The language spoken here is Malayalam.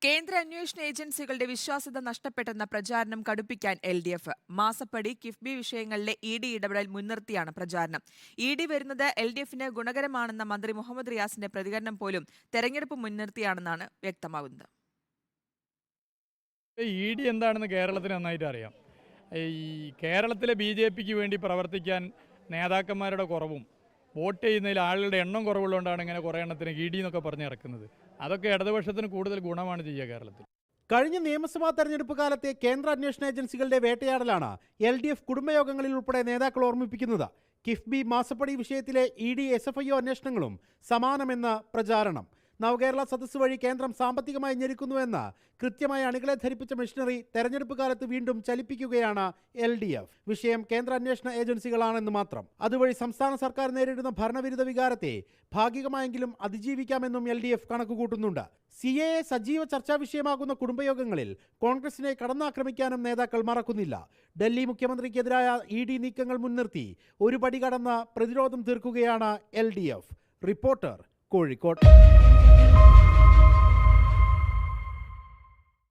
കേന്ദ്ര അന്വേഷണ ഏജൻസികളുടെ വിശ്വാസ്യത നഷ്ടപ്പെട്ടെന്ന പ്രചാരണം കടുപ്പിക്കാൻ LDF. മാസപ്പടി, കിഫ്ബി വിഷയങ്ങളിലെ ED ഇടപെടൽ മുൻനിർത്തിയാണ് പ്രചാരണം. ED വരുന്നത് LDFന് ഗുണകരമാണെന്ന മന്ത്രി മുഹമ്മദ് റിയാസിന്റെ പ്രതികരണം പോലും തെരഞ്ഞെടുപ്പ് മുൻനിർത്തിയാണെന്നാണ് വ്യക്തമാകുന്നത്. ED എന്താണെന്ന് കേരളത്തിന് നന്നായിട്ട് അറിയാം. ഈ കേരളത്തിലെ BJPക്ക് വേണ്ടി പ്രവർത്തിക്കാൻ നേതാക്കന്മാരുടെ കുറവും വോട്ട് ചെയ്യുന്നതിൽ ആളുകളുടെ എണ്ണം കുറവുള്ളതുകൊണ്ടാണ് ഇങ്ങനെ കുറേ എണ്ണത്തിന് ED എന്നൊക്കെ പറഞ്ഞ് ഇറക്കുന്നത്. അതൊക്കെ ഇടതുപക്ഷത്തിന് കൂടുതൽ ഗുണമാണ് ചെയ്യുക കേരളത്തിൽ. കഴിഞ്ഞ നിയമസഭാ തെരഞ്ഞെടുപ്പ് കാലത്തെ കേന്ദ്ര അന്വേഷണ ഏജൻസികളുടെ വേട്ടയാടലാണ് LDF കുടുംബയോഗങ്ങളിൽ ഉൾപ്പെടെ നേതാക്കൾ ഓർമ്മിപ്പിക്കുന്നത്. കിഫ്ബി മാസപ്പടി വിഷയത്തിലെ ED SFIO അന്വേഷണങ്ങളും സമാനമെന്ന പ്രചാരണം. നവകേരള സദസ് വഴി കേന്ദ്രം സാമ്പത്തികമായി ഞെരുക്കുന്നുവെന്ന് കൃത്യമായി അണികളെ ധരിപ്പിച്ച മിഷനറി തെരഞ്ഞെടുപ്പ് കാലത്ത് വീണ്ടും ചലിപ്പിക്കുകയാണ് LDF. വിഷയം കേന്ദ്ര അന്വേഷണ ഏജൻസികളാണെന്ന് മാത്രം. അതുവഴി സംസ്ഥാന സർക്കാർ നേരിടുന്ന ഭരണവിരുദ്ധ വികാരത്തെ ഭാഗികമായെങ്കിലും അതിജീവിക്കാമെന്നും LDF കണക്കുകൂട്ടുന്നുണ്ട്. CAA സജീവ ചർച്ചാ വിഷയമാകുന്ന കുടുംബയോഗങ്ങളിൽ കോൺഗ്രസിനെ കടന്നാക്രമിക്കാനും നേതാക്കൾ മറക്കുന്നില്ല. ഡൽഹി മുഖ്യമന്ത്രിക്കെതിരായ ED നീക്കങ്ങൾ മുൻനിർത്തി ഒരു പടി കടന്ന പ്രതിരോധം തീർക്കുകയാണ് LDF. റിപ്പോർട്ടർ, കോഴിക്കോട്.